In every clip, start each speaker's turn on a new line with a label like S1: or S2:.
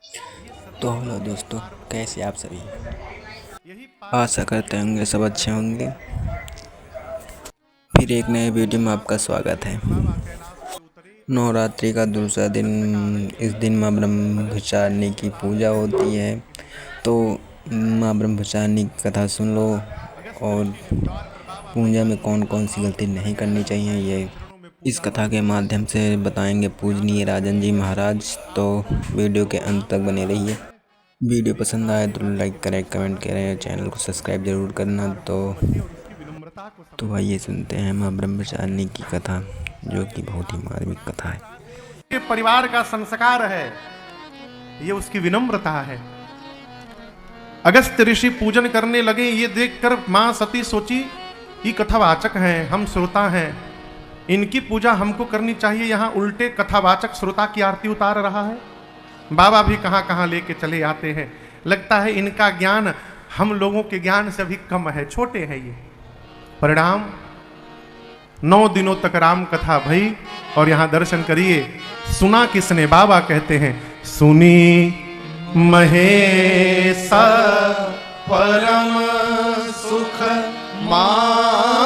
S1: तो हेलो दोस्तों, कैसे आप सभी। आशा करते होंगे सब अच्छे होंगे। फिर एक नए वीडियो में आपका स्वागत है। नवरात्रि का दूसरा दिन, इस दिन माँ ब्रह्मचारिणी की पूजा होती है। तो माँ ब्रह्मचारिणी की कथा सुन लो और पूजा में कौन कौन सी गलती नहीं करनी चाहिए ये इस कथा के माध्यम से बताएंगे पूजनीय राजन जी महाराज। तो वीडियो के अंत तक बने रहिए। वीडियो पसंद आए तो लाइक करें, कमेंट करें, चैनल को सब्सक्राइब जरूर करना। तो आइए सुनते हैं माँ ब्रह्मचारिणी की कथा, जो कि बहुत ही मार्मिक कथा है।
S2: ये परिवार का संस्कार है, ये उसकी विनम्रता है। अगस्त्य ऋषि पूजन करने लगे, ये देखकर मां सती सोची ये कथावाचक हैं, हम श्रोता हैं, इनकी पूजा हमको करनी चाहिए। यहां उल्टे कथावाचक श्रोता की आरती उतार रहा है। बाबा भी कहां कहां लेके चले आते हैं। लगता है इनका ज्ञान हम लोगों के ज्ञान से भी कम है, छोटे हैं ये। परिणाम 9 दिनों तक राम कथा भई और यहां दर्शन करिए। सुना किसने? बाबा कहते हैं, सुनी महेश परम सुख मानी।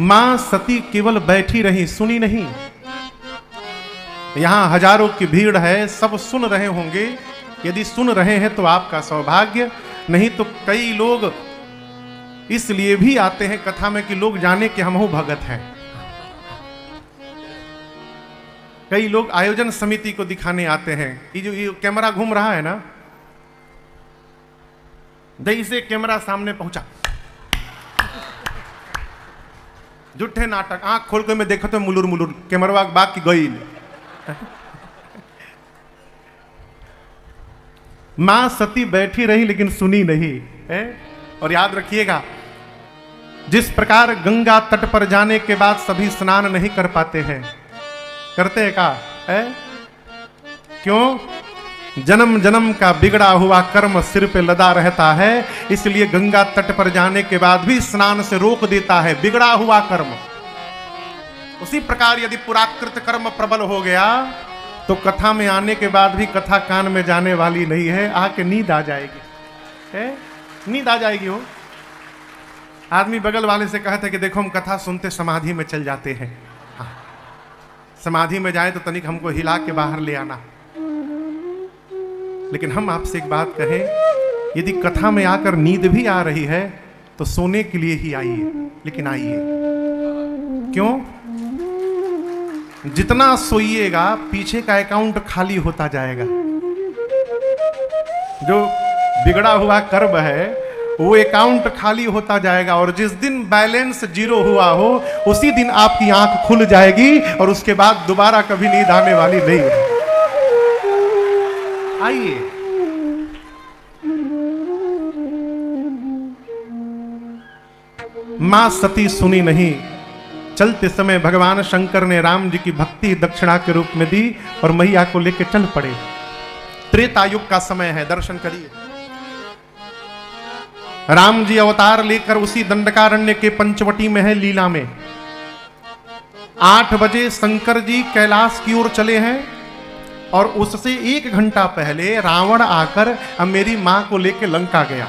S2: मां सती केवल बैठी रही, सुनी नहीं। यहां हजारों की भीड़ है, सब सुन रहे होंगे। यदि सुन रहे हैं तो आपका सौभाग्य, नहीं तो कई लोग इसलिए भी आते हैं कथा में कि लोग जाने कि हम भगत हैं। कई लोग आयोजन समिति को दिखाने आते हैं। ये जो ये कैमरा घूम रहा है ना, जैसे कैमरा सामने पहुंचा, जुट्ठे नाटक, आंख खोल के मैं देखो तो मुलुर मुलुर कैमरा बाग की गई। मां सती बैठी रही लेकिन सुनी नहीं है। और याद रखिएगा, जिस प्रकार गंगा तट पर जाने के बाद सभी स्नान नहीं कर पाते हैं, करते हैं का है? क्यों? जन्म जन्म का बिगड़ा हुआ कर्म सिर पे लदा रहता है, इसलिए गंगा तट पर जाने के बाद भी स्नान से रोक देता है बिगड़ा हुआ कर्म। उसी प्रकार यदि पुराकृत कर्म प्रबल हो गया तो कथा में आने के बाद भी कथा कान में जाने वाली नहीं है, आके नींद आ जाएगी है? नींद आ जाएगी। हो आदमी बगल वाले से कहते कि देखो हम कथा सुनते समाधि में चल जाते हैं। हाँ, समाधि में जाए तो तनिक हमको हिला के बाहर ले आना। लेकिन हम आपसे एक बात कहें, यदि कथा में आकर नींद भी आ रही है तो सोने के लिए ही आइए, लेकिन आइए। क्यों? जितना सोइएगा पीछे का अकाउंट खाली होता जाएगा। जो बिगड़ा हुआ कर्म है वो अकाउंट खाली होता जाएगा, और जिस दिन बैलेंस 0 हुआ हो उसी दिन आपकी आंख खुल जाएगी और उसके बाद दोबारा कभी नींद आने वाली नहीं है। आइए। मां सती सुनी नहीं। चलते समय भगवान शंकर ने राम जी की भक्ति दक्षिणा के रूप में दी और मैया को लेकर चल पड़े। त्रेता युग का समय है, दर्शन करिए। राम जी अवतार लेकर उसी दंडकारण्य के पंचवटी में है, लीला में। 8 बजे शंकर जी कैलाश की ओर चले हैं और उससे 1 घंटा पहले रावण आकर अब मेरी मां को लेकर लंका गया।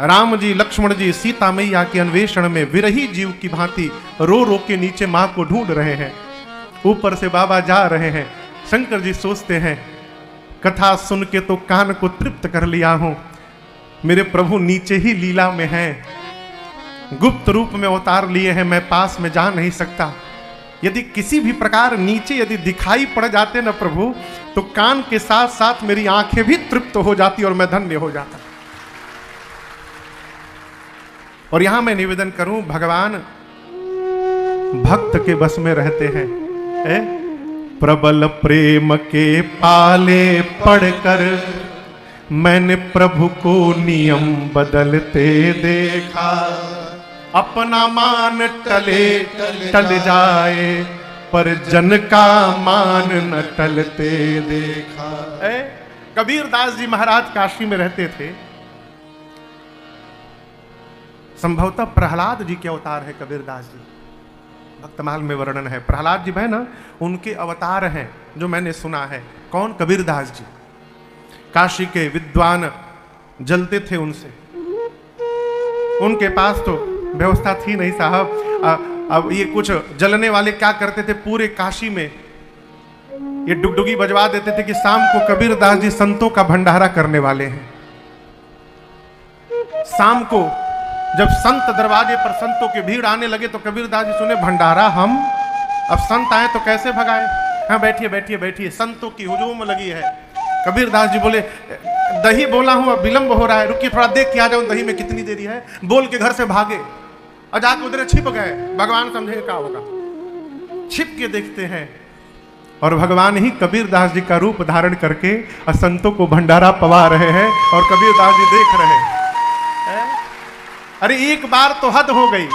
S2: राम जी, लक्ष्मण जी सीता मैया के अन्वेषण में विरही जीव की भांति रो रो के नीचे मां को ढूंढ रहे हैं। ऊपर से बाबा जा रहे हैं। शंकर जी सोचते हैं कथा सुन के तो कान को तृप्त कर लिया हूं, मेरे प्रभु नीचे ही लीला में हैं, गुप्त रूप में अवतार लिए हैं, मैं पास में जा नहीं सकता। यदि किसी भी प्रकार नीचे यदि दिखाई पड़ जाते न प्रभु, तो कान के साथ साथ मेरी आंखें भी तृप्त हो जाती और मैं धन्य हो जाता। और यहां मैं निवेदन करूं, भगवान भक्त के बस में रहते हैं। प्रबल प्रेम के पाले पढ़कर मैंने प्रभु को नियम बदलते देखा, अपना मान टले टल जाए पर जन का मान न टलते देखा। कबीर दास जी महाराज काशी में रहते थे। संभवतः प्रहलाद जी के अवतार है कबीरदास जी। भक्तमाल में वर्णन है। प्रहलाद जी है ना, उनके अवतार हैं जो मैंने सुना है। कौन? कबीरदास जी। काशी के विद्वान जलते थे उनसे, उनके पास तो व्यवस्था थी नहीं साहब। अब ये कुछ जलने वाले क्या करते थे, पूरे काशी में ये डुगडुगी बजवा देते थे कि शाम को कबीरदास जी संतों का भंडारा करने वाले हैं। शाम को जब संत दरवाजे पर संतों की भीड़ आने लगे तो कबीरदास जी सुने भंडारा, हम अब संत आए तो कैसे भगाए। हाँ बैठिए बैठिए बैठिए, संतों की हुजूम लगी है। कबीरदास जी बोले दही बोला हूं, अब विलंब हो रहा है, रुकिए थोड़ा देख के आ जाऊं दही में कितनी देरी है। बोल के घर से भागे और जाके उधर छिप गए। भगवान समझे क्या होगा, छिप के देखते हैं और भगवान ही कबीरदास जी का रूप धारण करके संतों को भंडारा पवा रहे हैं और कबीरदास जी देख रहे हैं। अरे एक बार तो हद हो गई।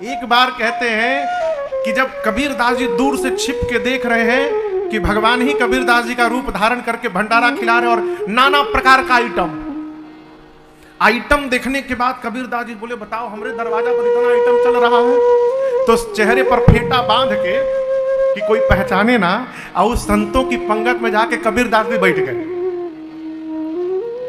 S2: एक बार कहते हैं कि जब कबीरदास जी दूर से छिप के देख रहे हैं कि भगवान ही कबीरदास जी का रूप धारण करके भंडारा खिला रहे और नाना प्रकार का आइटम देखने के बाद कबीरदास जी बोले बताओ हमरे दरवाजा पर इतना आइटम चल रहा है। तो चेहरे पर फेटा बांध के कि कोई पहचाने ना, और संतों की पंगत में जाके कबीरदास जी बैठ गए।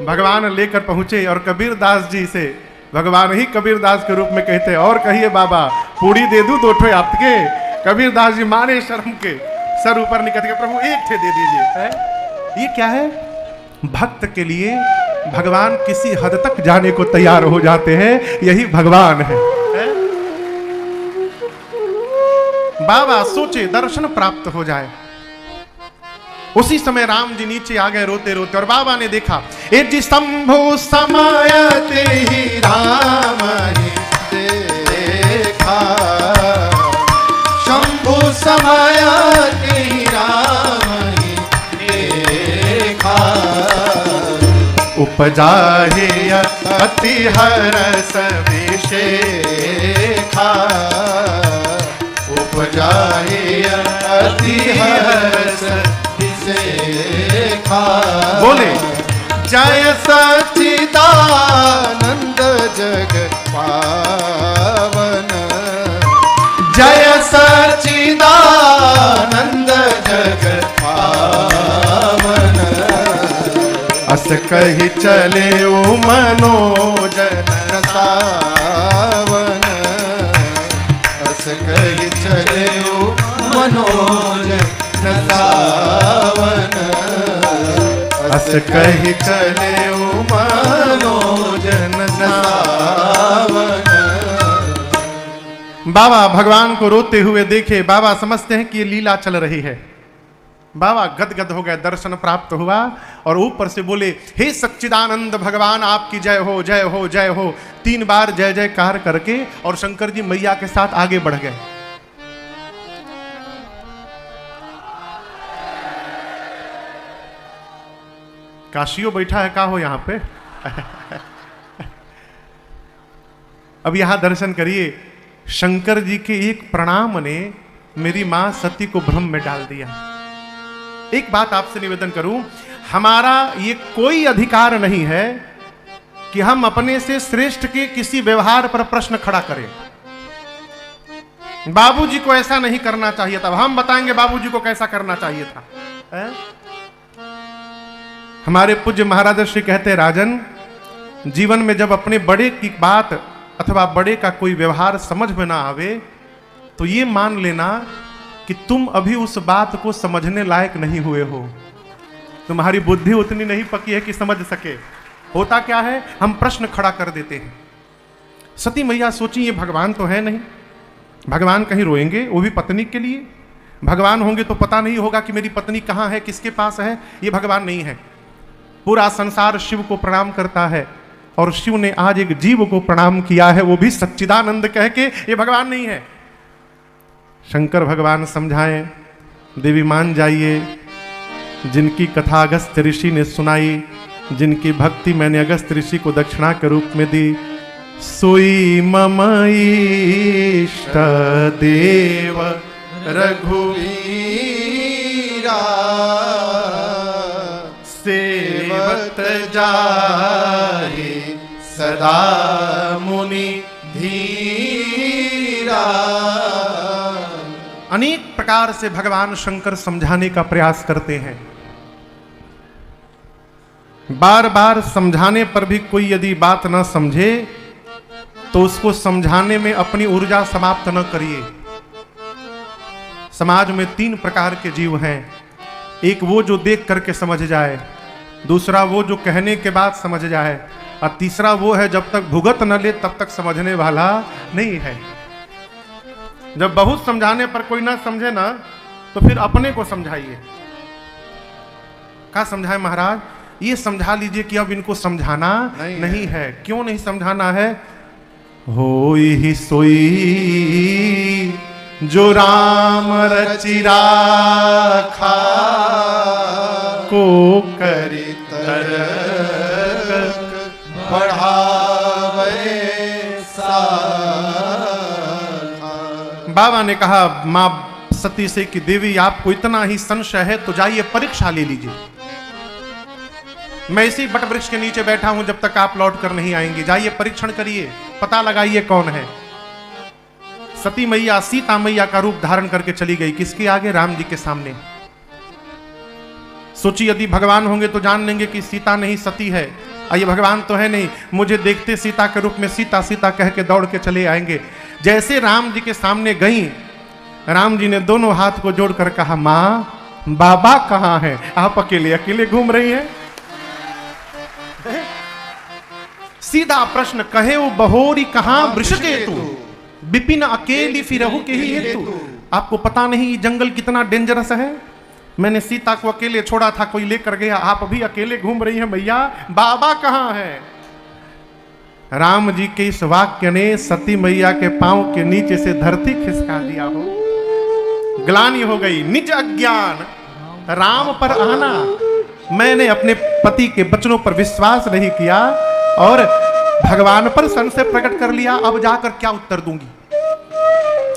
S2: भगवान लेकर पहुंचे और कबीरदास जी से भगवान ही कबीरदास के रूप में कहते हैं और कहिए बाबा पूड़ी दे दूं दो ठे आपके। कबीरदास जी मारे शर्म के सर ऊपर निकल के प्रभु एक ठे दे दीजिए। है ये क्या है? भक्त के लिए भगवान किसी हद तक जाने को तैयार हो जाते हैं, यही भगवान है? बाबा सोचे दर्शन प्राप्त हो जाए। उसी समय राम जी नीचे आ गए रोते रोते और बाबा ने देखा ए जी शंभु समायते ही राम ही देखा,
S3: शंभु समायते ही राम ही देखा,
S2: उपजा ही अति हरस विशेखा,
S3: उपजा ही अति हरस
S2: बोले
S3: जय सच्चिदानंद जग पावन, जय सच्चिदानंद जग पावन,
S2: अस कही चले ओ मनोजन
S3: सावन, अस कही चले ओ मनोजन सावन,
S2: अस कही चले ओ मनोजन सावन। बाबा भगवान को रोते हुए देखे। बाबा समझते हैं कि ये लीला चल रही है। बाबा गदगद हो गए, दर्शन प्राप्त हुआ और ऊपर से बोले हे सच्चिदानंद भगवान आपकी जय हो जय हो जय हो। 3 बार जय जयकार करके और शंकर जी मैया के साथ आगे बढ़ गए। काशियो बैठा है का हो यहाँ पे। अब यहां दर्शन करिए, शंकर जी के एक प्रणाम ने मेरी मां सती को भ्रम में डाल दिया। एक बात आपसे निवेदन करूं, हमारा ये कोई अधिकार नहीं है कि हम अपने से श्रेष्ठ के किसी व्यवहार पर प्रश्न खड़ा करें। बाबूजी को ऐसा नहीं करना चाहिए था, हम बताएंगे बाबूजी को कैसा करना चाहिए था। हमारे पूज्य महाराज श्री कहते हैं राजन, जीवन में जब अपने बड़े की बात अथवा बड़े का कोई व्यवहार समझ में ना आवे तो ये मान लेना कि तुम अभी उस बात को समझने लायक नहीं हुए हो, तुम्हारी बुद्धि उतनी नहीं पकी है कि समझ सके। होता क्या है, हम प्रश्न खड़ा कर देते हैं। सती मैया सोची ये भगवान तो है नहीं, भगवान कहीं रोएंगे, वो भी पत्नी के लिए। भगवान होंगे तो पता नहीं होगा कि मेरी पत्नी कहाँ है, किसके पास है। ये भगवान नहीं है। पूरा संसार शिव को प्रणाम करता है और शिव ने आज एक जीव को प्रणाम किया है, वो भी सच्चिदानंद कह के। ये भगवान नहीं है। शंकर भगवान समझाएं, देवी मान जाइए, जिनकी कथा अगस्त्य ऋषि ने सुनाई, जिनकी भक्ति मैंने अगस्त्य ऋषि को दक्षिणा के रूप में दी, सोई मम इष्ट देव रघुवीरा, सेवत जाहि सदा मुनि धीरा, अनेक प्रकार से भगवान शंकर समझाने का प्रयास करते हैं। बार बार समझाने पर भी कोई यदि बात न समझे तो उसको समझाने में अपनी ऊर्जा समाप्त न करिए। समाज में 3 प्रकार के जीव हैं। एक वो जो देख करके समझ जाए, दूसरा वो जो कहने के बाद समझ जाए, और तीसरा वो है जब तक भुगत न ले तब तक समझने वाला नहीं है। जब बहुत समझाने पर कोई ना समझे ना तो फिर अपने को समझाइए। क्या समझाए महाराज? ये समझा लीजिए कि अब इनको समझाना नहीं है। क्यों नहीं समझाना है? होई ही सोई जो राम रचि राखा, को करी
S3: तरक बढ़ावे साथा।
S2: बाबा ने कहा मां सती से कि देवी आपको इतना ही संशय है तो जाइए परीक्षा ले लीजिए। मैं इसी बट वृक्ष के नीचे बैठा हूं जब तक आप लौट कर नहीं आएंगे। जाइए परीक्षण करिए, पता लगाइए कौन है। सती मैया सीता मैया का रूप धारण करके चली गई। किसके आगे? राम जी के सामने। सोची यदि भगवान होंगे तो जान लेंगे कि सीता नहीं सती है, और ये भगवान तो है नहीं। मुझे देखते सीता के रूप में सीता सीता कह के दौड़ के चले आएंगे। जैसे राम जी के सामने गई, राम जी ने दोनों हाथ को जोड़कर कहा मां बाबा कहां है? आप अकेले अकेले घूम रही हैं। सीधा प्रश्न कहे वो बहोरी कहां वृषकेतु, विपिन अकेली फिरहु के ही हेतु। आपको पता नहीं जंगल कितना डेंजरस है? मैंने सीता को अकेले छोड़ा था, कोई लेकर गया, आप अभी अकेले घूम रही हैं मैया, बाबा कहां है? राम जी के इस वाक्य ने सती मैया के पांव के नीचे से धरती खिसका दिया हो। ग्लानि हो गई, निज अज्ञान राम पर आना। मैंने अपने पति के वचनों पर विश्वास नहीं किया और भगवान पर संशय प्रकट कर लिया। अब जाकर क्या उत्तर दूंगी?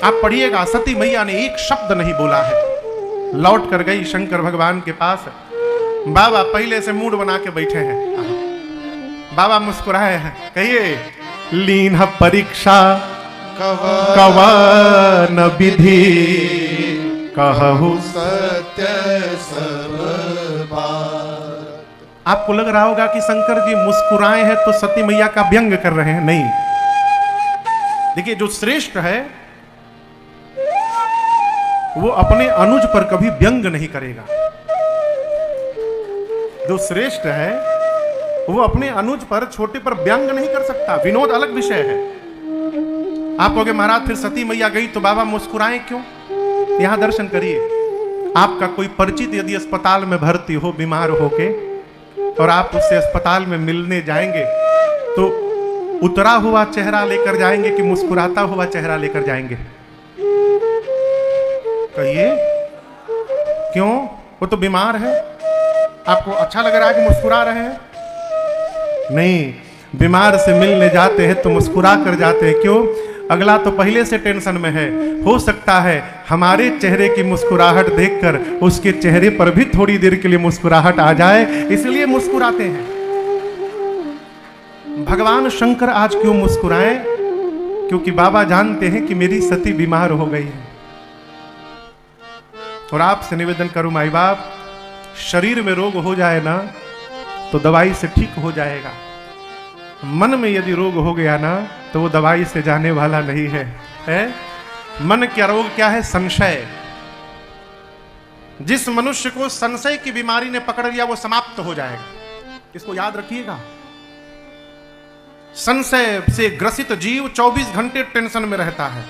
S2: आप पढ़िएगा, सती मैया ने एक शब्द नहीं बोला है। लौट कर गई शंकर भगवान के पास। बाबा पहले से मूड बना के बैठे हैं। बाबा मुस्कुराए हैं। कहिए लीन परीक्षा कवन विधि, कहु
S3: सत्य सब बात।
S2: आपको लग रहा होगा कि शंकर जी मुस्कुराए हैं तो सती मैया का व्यंग कर रहे हैं। नहीं, देखिए जो श्रेष्ठ है वो अपने अनुज पर कभी व्यंग नहीं करेगा। जो श्रेष्ठ है वो अपने अनुज पर, छोटे पर व्यंग नहीं कर सकता। विनोद अलग विषय है। आप कहोगे महाराज फिर सती मैया गई तो बाबा मुस्कुराए क्यों? यहां दर्शन करिए। आपका कोई परिचित यदि अस्पताल में भर्ती हो बीमार होके और आप उससे अस्पताल में मिलने जाएंगे तो उतरा हुआ चेहरा लेकर जाएंगे कि मुस्कुराता हुआ चेहरा लेकर जाएंगे? कहिए क्यों? वो तो बीमार है। आपको अच्छा लग रहा है कि मुस्कुरा रहे हैं? नहीं, बीमार से मिलने जाते हैं तो मुस्कुरा कर जाते हैं। क्यों? अगला तो पहले से टेंशन में है। हो सकता है हमारे चेहरे की मुस्कुराहट देखकर उसके चेहरे पर भी थोड़ी देर के लिए मुस्कुराहट आ जाए, इसलिए मुस्कुराते हैं। भगवान शंकर आज क्यों मुस्कुराए? क्योंकि बाबा जानते हैं कि मेरी सती बीमार हो गई है। और आपसे निवेदन करूं माई बाप, शरीर में रोग हो जाए ना तो दवाई से ठीक हो जाएगा। मन में यदि रोग हो गया ना तो वो दवाई से जाने वाला नहीं है। मन का रोग क्या है? संशय। जिस मनुष्य को संशय की बीमारी ने पकड़ लिया वो समाप्त हो जाएगा। इसको याद रखिएगा। संशय से ग्रसित जीव 24 घंटे टेंशन में रहता है।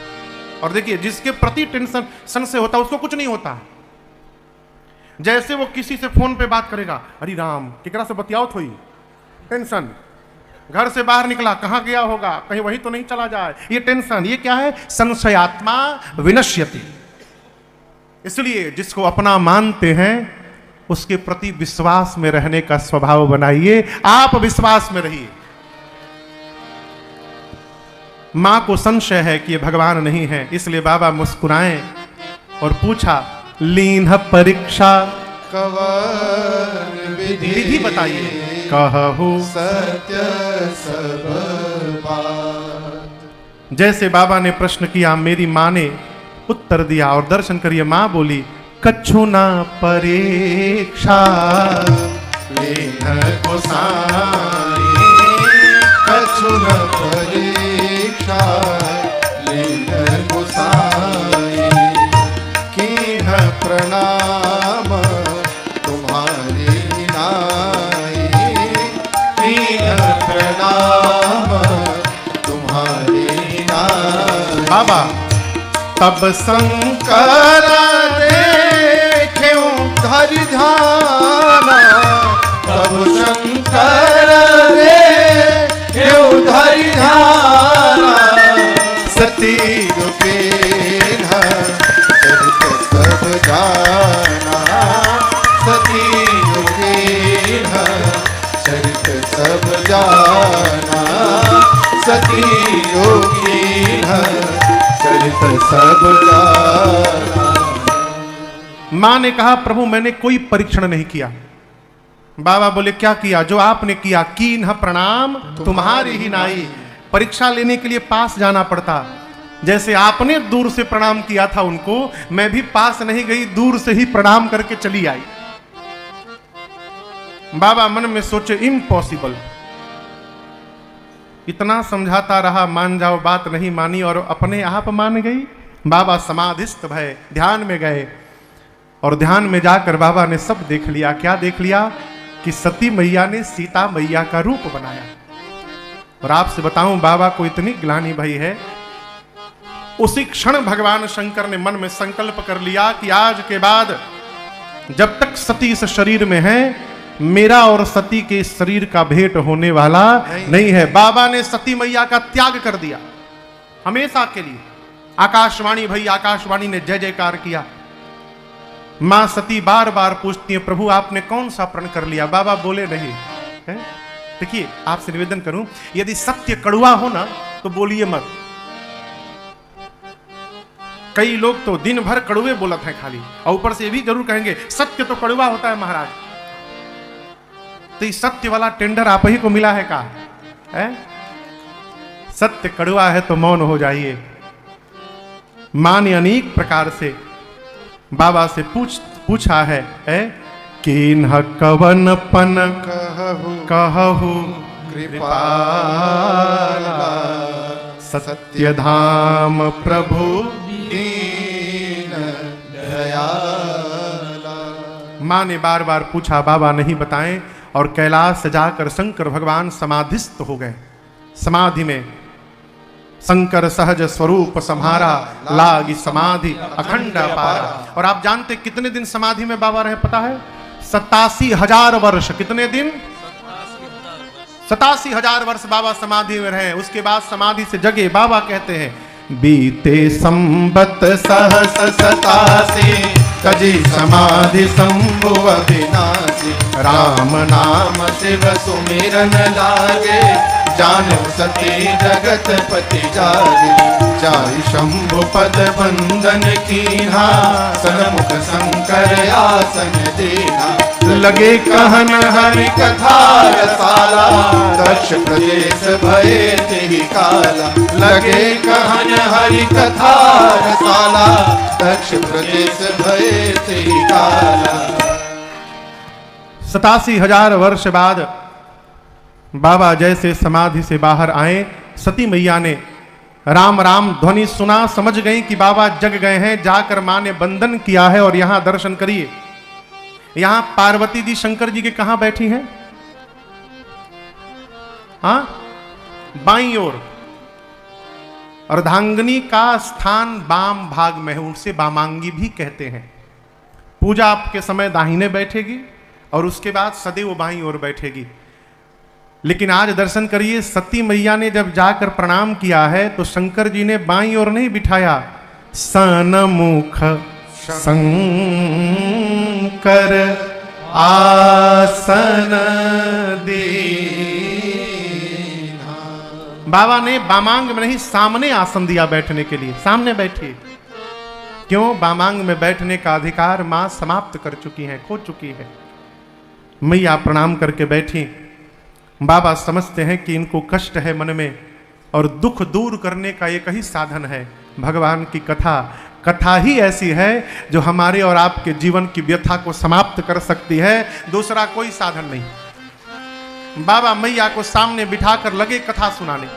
S2: और देखिए जिसके प्रति टेंशन संशय होता है उसको कुछ नहीं होता। जैसे वो किसी से फोन पे बात करेगा, अरे राम केकरा से बतियाओ थोड़ी, टेंशन। घर से बाहर निकला, कहां गया होगा, कहीं वही तो नहीं चला जाए, ये टेंशन। ये क्या है? संशयात्मा विनश्यति। इसलिए जिसको अपना मानते हैं उसके प्रति विश्वास में रहने का स्वभाव बनाइए। आप विश्वास में रहिए। मां को संशय है कि ये भगवान नहीं है, इसलिए बाबा मुस्कुराए और पूछा लीन परीक्षा
S3: कवन
S2: विधि बताइए, कहु
S3: सत्य सब बात।
S2: जैसे बाबा ने प्रश्न किया, मेरी मां ने उत्तर दिया और दर्शन करिए। मां बोली कछु ना परीक्षा
S3: लीन गोसाई कछु न परीक्षा लीन गोसाई कीन्ह प्रणाम तुम्हारी नाई कीन्ह प्रणाम तुम्हारी नाई।
S2: बाबा
S3: तब शंकर देख्यो धरि ध्याना तब शंकर देख्यो धरि ध्याना सती रूपेण चरित सब जाना सती रूपेण चरित सब जाना सती रूपेण चरित सब जाना।
S2: मां ने कहा प्रभु मैंने कोई परीक्षण नहीं किया। बाबा बोले क्या किया? जो आपने किया। कीन्ह प्रणाम तुम्हारी ही नाई। परीक्षा लेने के लिए पास जाना पड़ता। जैसे आपने दूर से प्रणाम किया था उनको, मैं भी पास नहीं गई, दूर से ही प्रणाम करके चली आई। बाबा मन में सोचे इम्पॉसिबल। इतना समझाता रहा, मान जाओ, बात नहीं मानी और अपने आप मान गई। बाबा समाधिस्थ भय, ध्यान में गए और ध्यान में जाकर बाबा ने सब देख लिया। क्या देख लिया? कि सती मैया ने सीता मैया का रूप बनाया। और आपसे बताऊं, बाबा को इतनी ग्लानि भई है, उसी क्षण भगवान शंकर ने मन में संकल्प कर लिया कि आज के बाद जब तक सती इस शरीर में है, मेरा और सती के शरीर का भेंट होने वाला नहीं है। बाबा ने सती मैया का त्याग कर दिया हमेशा के लिए। आकाशवाणी भई, आकाशवाणी ने जय जयकार किया। मां सती बार बार पूछती है प्रभु आपने कौन सा प्रण कर लिया? बाबा बोले नहीं है। देखिए आपसे निवेदन करूं, यदि सत्य कड़वा हो ना तो बोलिए मत। कई लोग तो दिन भर कड़वे बोलत हैं खाली, और ऊपर से ये भी जरूर कहेंगे सत्य तो कड़वा होता है महाराज। तो इस सत्य वाला टेंडर आप ही को मिला है का है? सत्य कड़वा है तो मौन हो जाइए। मां ने अनेक प्रकार से बाबा से पूछा है किन्ह कवन पन कहु
S3: कृपाला
S2: सत्य धाम प्रभु
S3: दीन दयाला।
S2: मां ने बार बार पूछा, बाबा नहीं बताएं। और कैलाश से जाकर शंकर भगवान समाधिस्थ हो गए। समाधि में शंकर सहज स्वरूप सम्हारा, लागी समाधि अखंड पारा। और आप जानते कितने दिन समाधि में बाबा रहे पता है? 87,000 वर्ष। कितने दिन? 87,000 वर्ष बाबा समाधि में रहे। उसके बाद समाधि से जगे। बाबा कहते हैं बीते संबत
S3: सहस 87 कजी समाधि संभुव विनाशी। राम नाम शिव सुमिरन लागे जानो सती जगत पति जागे। जाहि शंभु पद बंदन कीन्हा सन्मुख शंकर आसन देना। लगे कहन हरि कथा रसाला दक्ष प्रदेश भये तेहि काला। लगे कहन हरि कथा रसाला दक्ष प्रदेश भये तेहि काला।
S2: 87,000 वर्ष बाद बाबा जैसे समाधि से बाहर आए, सती मैया ने राम राम ध्वनि सुना, समझ गई कि बाबा जग गए हैं। जाकर मां ने बंधन किया है। और यहां दर्शन करिए, यहां पार्वती जी शंकर जी के कहां बैठी हैं? हाँ, बाईं ओर। अर्धांगिनी का स्थान वाम भाग में है, उसे वामांगी भी कहते हैं। पूजा आपके समय दाहिने बैठेगी और उसके बाद सदैव बाईं ओर बैठेगी। लेकिन आज दर्शन करिए, सती मैया ने जब जाकर प्रणाम किया है तो शंकर जी ने बाईं ओर नहीं बिठाया। सन्मुख शंकर आसन दीना। बाबा ने वामांग में नहीं, सामने आसन दिया बैठने के लिए। सामने बैठिए। क्यों? वामांग में बैठने का अधिकार मां समाप्त कर चुकी हैं, खो चुकी है। मैया प्रणाम करके बैठी। बाबा समझते हैं कि इनको कष्ट है मन में, और दुख दूर करने का एक ही साधन है भगवान की कथा। कथा ही ऐसी है जो हमारे और आपके जीवन की व्यथा को समाप्त कर सकती है, दूसरा कोई साधन नहीं। बाबा मैया को सामने बिठाकर लगे कथा सुनाने,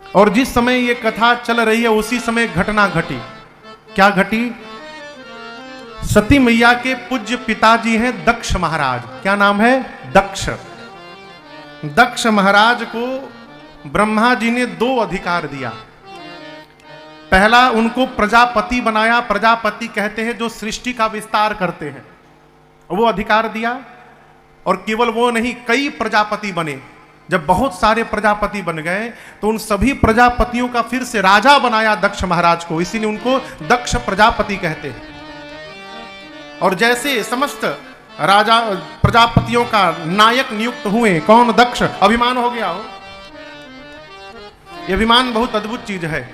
S2: और जिस समय ये कथा चल रही है उसी समय घटना घटी। क्या घटी? सती मैया के पूज्य पिताजी हैं दक्ष महाराज। क्या नाम है? दक्ष। दक्ष महाराज को ब्रह्मा जी ने 2 अधिकार दिया। पहला, उनको प्रजापति बनाया। प्रजापति कहते हैं जो सृष्टि का विस्तार करते हैं, वो अधिकार दिया। और केवल वो नहीं, कई प्रजापति बने। जब बहुत सारे प्रजापति बन गए तो उन सभी प्रजापतियों का फिर से राजा बनाया दक्ष महाराज को, इसीलिए उनको दक्ष प्रजापति कहते हैं। और जैसे समस्त राजा प्रजापतियों का नायक नियुक्त हुए, कौन? दक्ष। अभिमान हो गया हो। यह अभिमान बहुत अद्भुत चीज है।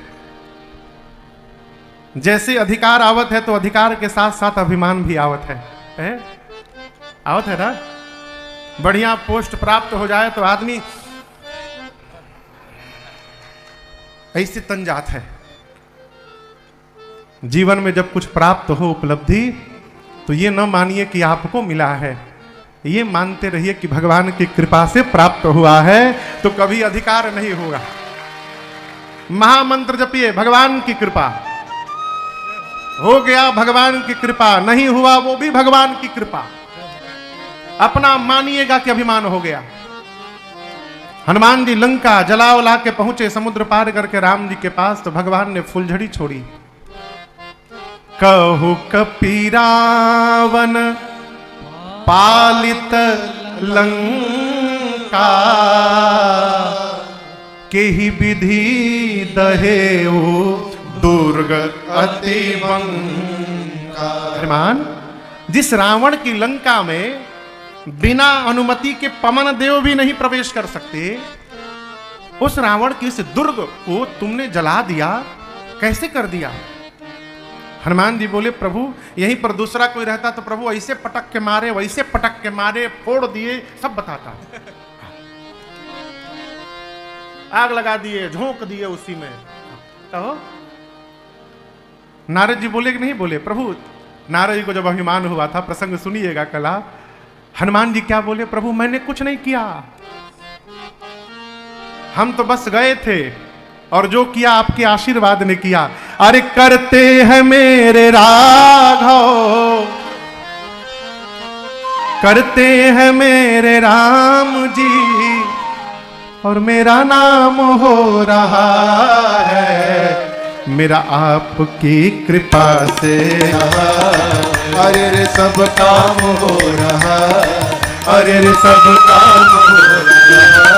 S2: जैसे अधिकार आवत है तो अधिकार के साथ साथ अभिमान भी आवत है? आवत है ना? बढ़िया पोस्ट प्राप्त हो जाए तो आदमी ऐसे तन जात है। जीवन में जब कुछ प्राप्त हो उपलब्धि, तो ये न मानिए कि आपको मिला है, ये मानते रहिए कि भगवान की कृपा से प्राप्त हुआ है, तो कभी अधिकार नहीं होगा। महामंत्र जपिए, भगवान की कृपा। हो गया भगवान की कृपा, नहीं हुआ वो भी भगवान की कृपा। अपना मानिएगा कि अभिमान हो गया। हनुमान जी लंका जला उला के पहुंचे, समुद्र पार करके राम जी के पास, तो भगवान ने फुलझड़ी छोड़ी। कहु कपीरावन पालित लंका, केहि विधि दहेउ दुर्ग अति बंका। हनुमान, जिस रावण की लंका में बिना अनुमति के पवन देव भी नहीं प्रवेश कर सकते, उस रावण की इस दुर्ग को तुमने जला दिया, कैसे कर दिया? हनुमान जी बोले, प्रभु यहीं पर दूसरा कोई रहता तो प्रभु ऐसे पटक के मारे, वैसे पटक के मारे, फोड़ दिए, सब बताता। आग लगा दिए, झोंक दिए उसी में। कहो नारद जी बोले कि नहीं बोले? प्रभु नारद जी को जब अभिमान हुआ था, प्रसंग सुनिएगा कला। हनुमान जी क्या बोले? प्रभु मैंने कुछ नहीं किया, हम तो बस गए थे, और जो किया आपके आशीर्वाद ने किया। अरे करते हैं मेरे राघव, करते हैं मेरे राम जी, और मेरा नाम हो रहा है, मेरा आपकी कृपा से।
S3: अरे रे सब काम हो रहा, अरे रे सब काम हो रहा।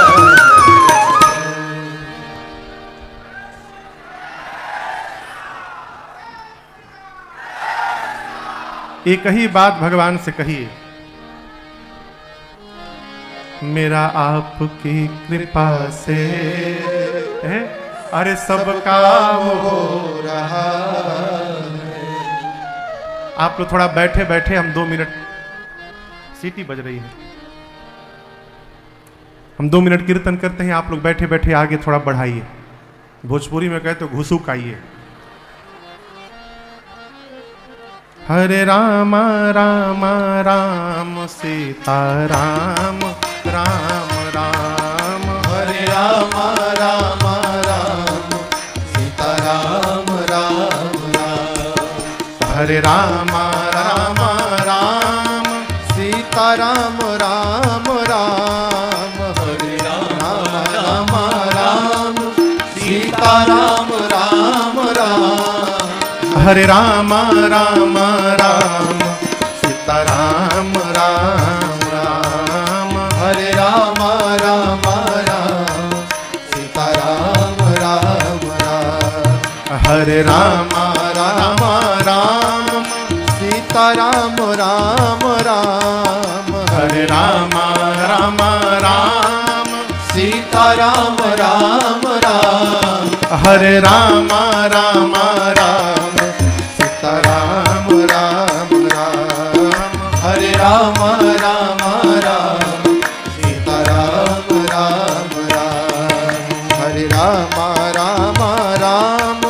S2: एक ही बात भगवान से कहिए, मेरा आपकी कृपा से है, अरे सब काम हो रहा। आप लोग थोड़ा बैठे बैठे, हम 2 मिनट, सीटी बज रही है, हम 2 मिनट कीर्तन करते हैं। आप लोग बैठे बैठे आगे थोड़ा बढ़ाइए, भोजपुरी में कहे तो घुसुक आइए। हरे राम राम राम सीता राम, राम राम।
S3: हरे राम राम राम सीता राम, राम राम।
S2: हरे राम राम राम
S3: सीता राम, राम राम। हरे राम राम राम सीता राम, राम राम।
S2: हरे राम राम राम सीता राम, राम राम।
S3: हरे राम राम राम सीता राम, राम राम।
S2: हरे राम राम राम
S3: सीता राम, राम राम।
S2: हरे राम राम राम
S3: सीता राम, राम राम।
S2: हरे राम राम राम
S3: सीता राम, राम राम। हरे राम राम राम सीता राम, राम राम। हरे राम राम राम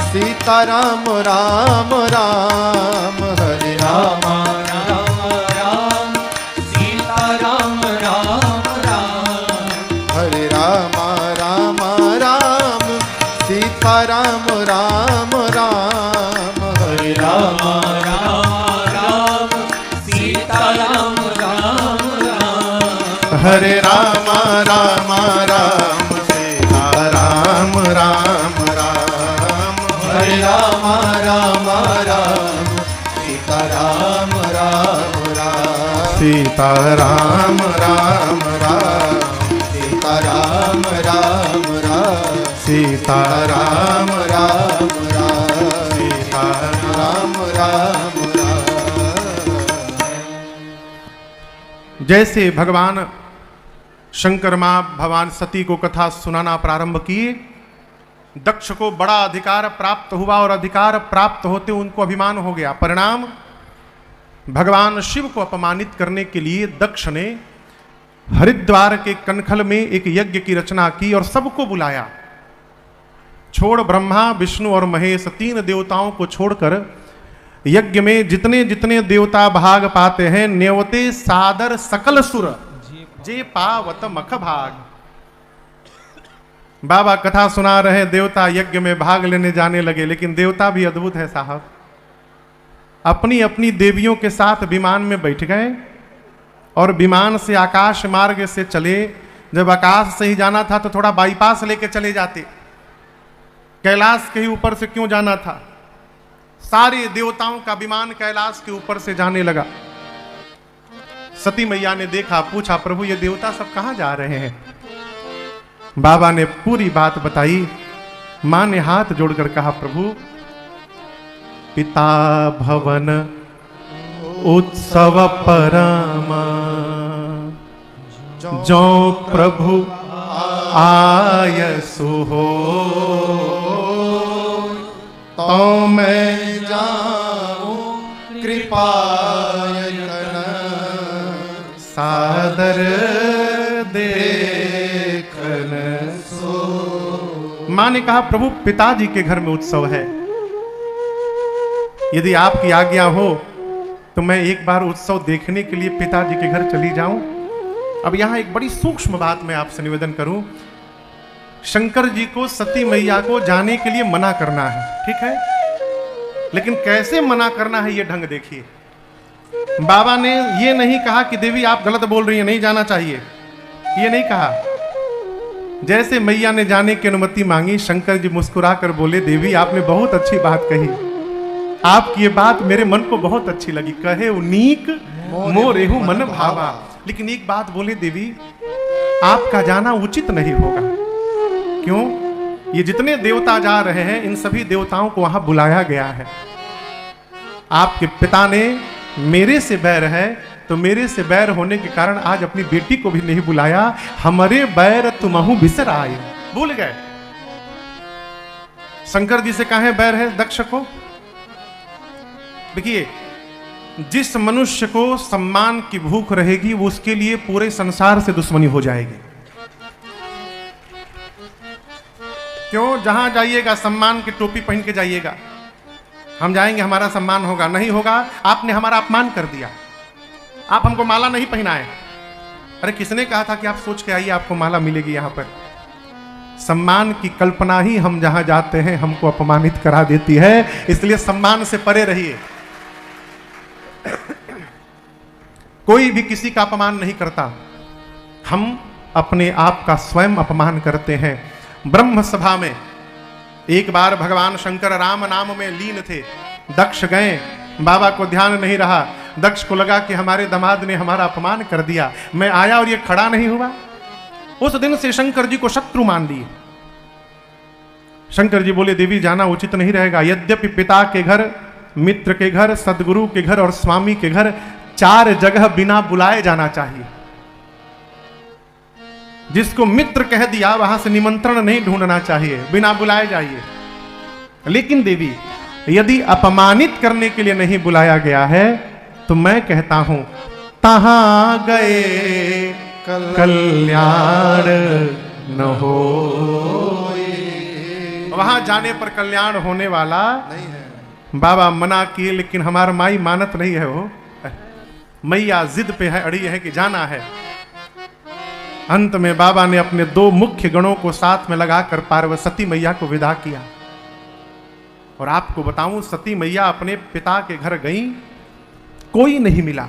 S3: सीता राम राम राम हरे राम
S4: राम सीता राम राम राम
S3: हरे राम राम राम सीता राम राम राम हरे राम
S4: राम सीता राम राम राम
S3: हरे राम राम राम सीता राम राम राम हरे राम राम राम सीता राम राम राम सीता राम राम राम सीता राम राम राम सीता राम राम राम सीता राम राम राम।
S2: जैसे भगवान शंकर मां भगवान सती को कथा सुनाना प्रारंभ किए, दक्ष को बड़ा अधिकार प्राप्त हुआ और अधिकार प्राप्त होते उनको अभिमान हो गया। परिणाम, भगवान शिव को अपमानित करने के लिए दक्ष ने हरिद्वार के कनखल में एक यज्ञ की रचना की और सबको बुलाया। छोड़ ब्रह्मा विष्णु और महेश, तीन देवताओं को छोड़कर यज्ञ में जितने जितने देवता भाग पाते हैं, नेवते सादर सकल सुर जे पावत मख भाग। बाबा कथा सुना रहे, देवता यज्ञ में भाग लेने जाने लगे, लेकिन देवता भी अद्भुत है साहब। अपनी अपनी देवियों के साथ विमान में बैठ गए और विमान से आकाश मार्ग से चले। जब आकाश से ही जाना था तो थोड़ा बाईपास लेके चले जाते, कैलाश के ही ऊपर से क्यों जाना था। सारे देवताओं का विमान कैलाश के ऊपर से जाने लगा। सती मैया ने देखा, पूछा, प्रभु ये देवता सब कहां जा रहे हैं। बाबा ने पूरी बात बताई। मां ने हाथ जोड़कर कहा, प्रभु पिता भवन उत्सव परमा, जो प्रभु आयसु हो
S3: तो मैं जाऊं कृपायन
S2: सादर देखन सो। मां ने कहा, प्रभु पिताजी के घर में उत्सव है, यदि आपकी आज्ञा हो तो मैं एक बार उत्सव देखने के लिए पिताजी के घर चली जाऊं। अब यहां एक बड़ी सूक्ष्म बात मैं आपसे निवेदन करूं। शंकर जी को सती मैया को जाने के लिए मना करना है, ठीक है, लेकिन कैसे मना करना है ये ढंग देखिए। बाबा ने ये नहीं कहा कि देवी आप गलत बोल रही हैं, नहीं जाना चाहिए, ये नहीं कहा। जैसे मैया ने जाने की अनुमति मांगी, शंकर जी मुस्कुरा कर बोले, देवी आपने बहुत अच्छी बात कही, आपकी ये बात मेरे मन को बहुत अच्छी लगी। कहे उनीक मोरेहु मन भावा। लेकिन एक बात बोले, देवी आपका जाना उचित नहीं होगा। क्यों? ये जितने देवता जा रहे हैं, इन सभी देवताओं को वहां बुलाया गया है। आपके पिता ने मेरे से बैर है, तो मेरे से बैर होने के कारण आज अपनी बेटी को भी नहीं बुलाया। हमारे बैर तुमहु बिसर आए, भूल गए। शंकर जी से कहे बैर है दक्ष को। देखिए, जिस मनुष्य को सम्मान की भूख रहेगी, वो उसके लिए पूरे संसार से दुश्मनी हो जाएगी। क्यों? जहां जाइएगा सम्मान की टोपी पहन के जाइएगा। हम जाएंगे हमारा सम्मान होगा, नहीं होगा आपने हमारा अपमान कर दिया, आप हमको माला नहीं पहनाए। अरे किसने कहा था कि आप सोच के आइए आपको माला मिलेगी। यहां पर सम्मान की कल्पना ही हम जहां जाते हैं हमको अपमानित करा देती है, इसलिए सम्मान से परे रहिए। कोई भी किसी का अपमान नहीं करता, हम अपने आप का स्वयं अपमान करते हैं। ब्रह्म सभा में एक बार भगवान शंकर राम नाम में लीन थे। दक्ष गए, बाबा को ध्यान नहीं रहा। दक्ष को लगा कि हमारे दामाद ने हमारा अपमान कर दिया, मैं आया और ये खड़ा नहीं हुआ। उस दिन से शंकर जी को शत्रु मान लिए। शंकर जी बोले, देवी जाना उचित नहीं रहेगा। यद्यपि पिता के घर, मित्र के घर, सदगुरु के घर और स्वामी के घर 4 जगह बिना बुलाए जाना चाहिए। जिसको मित्र कह दिया वहां से निमंत्रण नहीं ढूंढना चाहिए, बिना बुलाए जाइए। लेकिन देवी यदि अपमानित करने के लिए नहीं बुलाया गया है तो मैं कहता हूं, तहां गए कल्याण न हो, वहां जाने पर कल्याण होने वाला
S3: नहीं है।
S2: बाबा मना किए, लेकिन हमारा माई मानत नहीं है। वो मैया जिद पे है, अड़ी है कि जाना है। अंत में बाबा ने अपने 2 मुख्य गणों को साथ में लगाकर पार्वती मैया को विदा किया। और आपको बताऊं, सती मैया अपने पिता के घर गई, कोई नहीं मिला।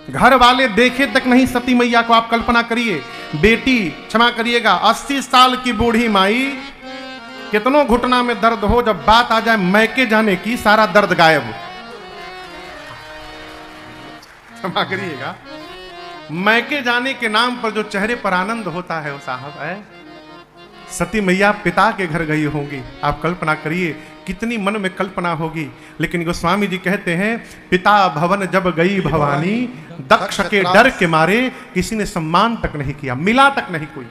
S2: घर वाले देखे तक नहीं सती मैया को। आप कल्पना करिए, बेटी, क्षमा करिएगा, 80 साल की बूढ़ी माई, कितनों घुटना में दर्द हो, जब बात आ जाए मैके जाने की, सारा दर्द गायब। क्षमा करिएगा, मैके जाने के नाम पर जो चेहरे पर आनंद होता है वो साहब है। सती मैया पिता के घर गई होंगी। आप कल्पना करिए कितनी मन में कल्पना होगी। लेकिन गोस्वामी जी कहते हैं, पिता भवन जब गई भवानी, दक्ष के डर के मारे किसी ने सम्मान तक नहीं किया, मिला तक नहीं कोई।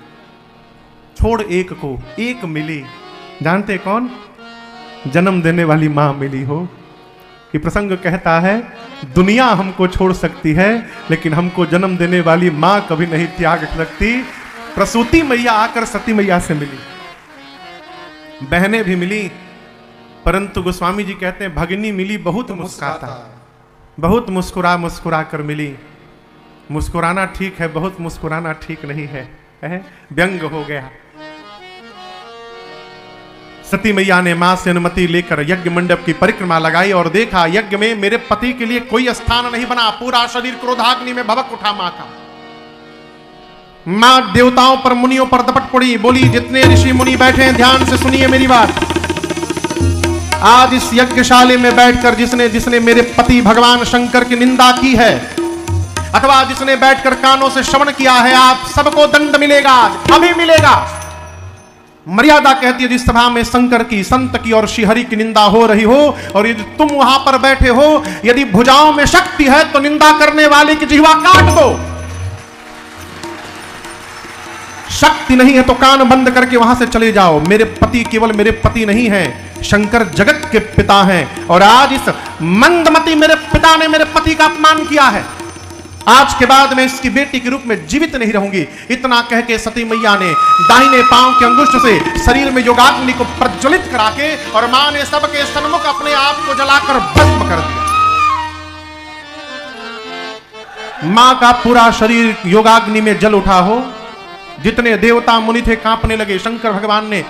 S2: छोड़ एक को, एक मिली, जानते कौन? जन्म देने वाली मां मिली हो। ये प्रसंग कहता है, दुनिया हमको छोड़ सकती है, लेकिन हमको जन्म देने वाली मां कभी नहीं त्याग सकती। प्रसूति मैया आकर सती मैया से मिली, बहनें भी मिली, परंतु गोस्वामी जी कहते हैं भगिनी मिली बहुत मुस्कुराता, बहुत मुस्कुरा मुस्कुरा कर मिली। मुस्कुराना ठीक है, बहुत मुस्कुराना ठीक नहीं है, व्यंग हो गया। सती मैया ने मां से अनुमति लेकर यज्ञ मंडप की परिक्रमा लगाई और देखा यज्ञ में मेरे पति के लिए कोई स्थान नहीं बना। पूरा शरीर क्रोधाग्नि में भभक उठा मां का। मां देवताओं पर, मुनियों पर दपट पड़ी, बोली, जितने ऋषि मुनि बैठे हैं ध्यान से सुनिए मेरी बात। आज इस यज्ञशाले में बैठकर जिसने जिसने मेरे पति भगवान शंकर की निंदा की है, अथवा जिसने बैठकर कानों से श्रवण किया है, आप सबको दंड मिलेगा, अभी मिलेगा। मर्यादा कहती है, जिस सभा में शंकर की, संत की और श्रीहरि की निंदा हो रही हो, और यदि तुम वहां पर बैठे हो, यदि भुजाओं में शक्ति है तो निंदा करने वाले की जिह्वा काट दो। शक्ति नहीं है तो कान बंद करके वहां से चले जाओ। मेरे पति केवल मेरे पति नहीं हैं, शंकर जगत के पिता हैं। और आज इस मंदमती मेरे पिता ने मेरे पति का अपमान किया है। आज के बाद मैं इसकी बेटी के रूप में जीवित नहीं रहूंगी। इतना कह के सती मैया ने दाहिने पांव के अंगुष्ठ से शरीर में योगाग्नि को प्रज्वलित करा के, और मां ने सबके सन्मुख अपने आप को जलाकर भस्म कर दिया। मां का पूरा शरीर योगाग्नि में जल उठा हो। जितने देवता मुनि थे कांपने लगे। शंकर भगवान ने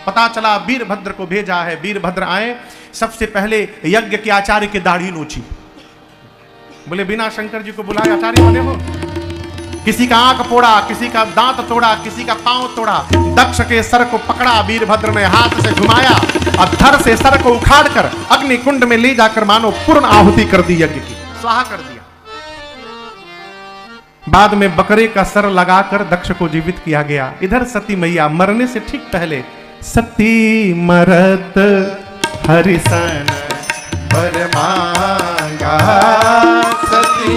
S2: पता चला वीरभद्र को भेजा है। वीरभद्र आए, सबसे पहले यज्ञ के आचार्य की दाढ़ी नोची। बोले, बिना शंकर जी को बुलाए आचार्य बने हो? किसी का आंख फोड़ा, किसी का दांत तोड़ा, किसी का पांव तोड़ा। दक्ष के सर को पकड़ा वीरभद्र ने, हाथ से घुमाया और धड़ से सर को उखाड़कर अग्नि कुंड में ले जाकर मानो पूर्ण आहुति कर दी, यज्ञ की स्वाहा कर दिया। बाद में बकरे का सर लगाकर दक्ष को जीवित किया गया। इधर सती मैया मरने से ठीक पहले, सती मरत हरिसन
S3: वर मांगा, सती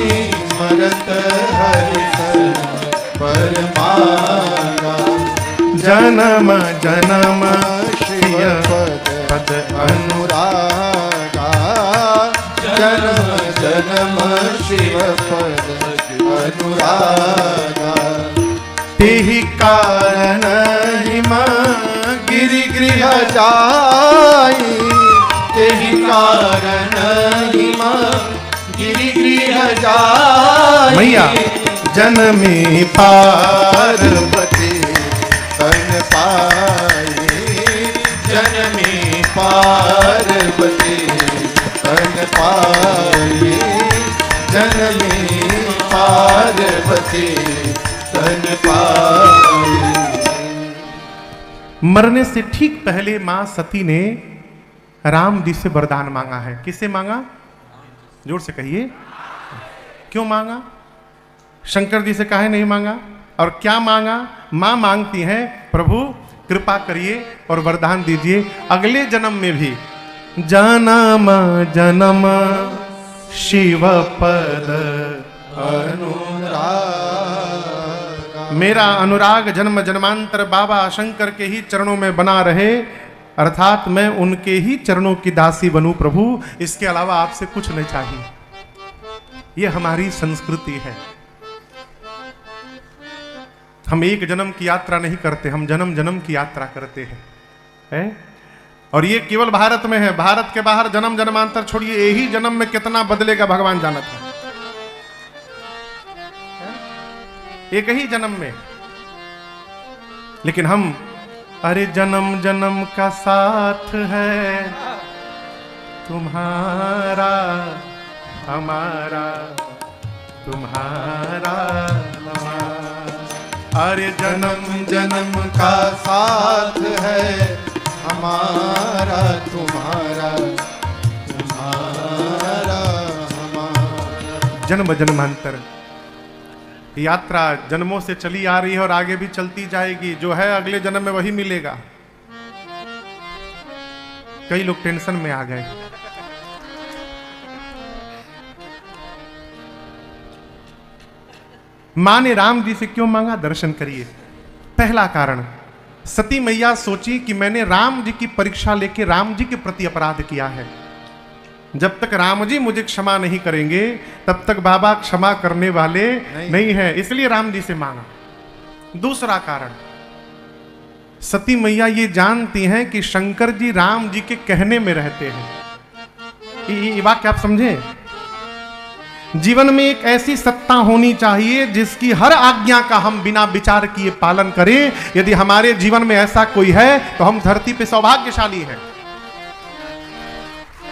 S3: मरत हरिसन वर मांगा।
S2: जन्म जन्म
S3: शिव पद अनुरागा, जन्म जन्म शिव पद अनुरागा।
S2: तेहि कारण
S3: हिम गिरि गृह जाई, तेहि कारण हिम गिरि गृह जाई।
S2: मैया जनमी
S3: पार्वती तन पाई, जनमी पार्वती तन पाई, जनमी पार्वती तन पाई।
S2: मरने से ठीक पहले मां सती ने राम जी से वरदान मांगा है। किससे मांगा? जोर से कहिए, क्यों मांगा? शंकर जी से काहे नहीं मांगा? और क्या मांगा? मां मांगती हैं, प्रभु कृपा करिए और वरदान दीजिए अगले जन्म में भी जन्म जन्म शिव पद
S3: अनुराग।
S2: मेरा अनुराग जन्म जन्मांतर बाबा शंकर के ही चरणों में बना रहे, अर्थात मैं उनके ही चरणों की दासी बनूं प्रभु। इसके अलावा आपसे कुछ नहीं चाहिए। ये हमारी संस्कृति है। हम एक जन्म की यात्रा नहीं करते, हम जन्म जन्म की यात्रा करते हैं। और ये केवल भारत में है, भारत के बाहर जन्म जन्मांतर छोड़िए, यही जन्म में कितना बदलेगा भगवान जानत है। एक ही जन्म में। लेकिन हम, अरे जन्म जन्म का साथ है तुम्हारा हमारा, तुम्हारा हमारा। अरे
S3: जन्म जन्म का साथ है हमारा तुम्हारा, तुम्हारा हमारा।
S2: जन्म जन्मांतर यात्रा जन्मों से चली आ रही है और आगे भी चलती जाएगी। जो है अगले जन्म में वही मिलेगा। कई लोग टेंशन में आ गए। मां ने राम जी से क्यों मांगा? दर्शन करिए। पहला कारण, सती मैया सोची कि मैंने राम जी की परीक्षा लेके राम जी के प्रति अपराध किया है। जब तक राम जी मुझे क्षमा नहीं करेंगे तब तक बाबा क्षमा करने वाले नहीं है, इसलिए राम जी से मांगा। दूसरा कारण, सती मैया ये जानती हैं कि शंकर जी राम जी के कहने में रहते हैं। ये वाक्य आप समझे? जीवन में एक ऐसी सत्ता होनी चाहिए जिसकी हर आज्ञा का हम बिना विचार किए पालन करें। यदि हमारे जीवन में ऐसा कोई है तो हम धरती पे सौभाग्यशाली हैं।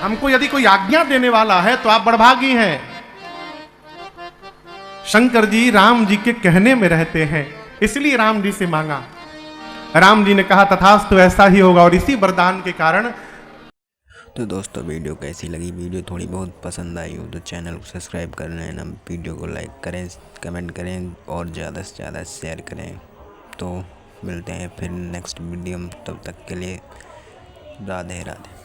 S2: हमको यदि कोई आज्ञा देने वाला है तो आप बड़भागी हैं। शंकर जी राम जी के कहने में रहते हैं, इसलिए राम जी से मांगा। राम जी ने कहा तथास्तु, ऐसा ही होगा। और इसी वरदान के कारण।
S1: तो दोस्तों वीडियो कैसी लगी? वीडियो थोड़ी बहुत पसंद आई हो तो चैनल को सब्सक्राइब कर लेना, वीडियो को लाइक करें, कमेंट करें और ज़्यादा से ज़्यादा शेयर करें। तो मिलते हैं फिर नेक्स्ट वीडियो में, तब तक के लिए राधे राधे।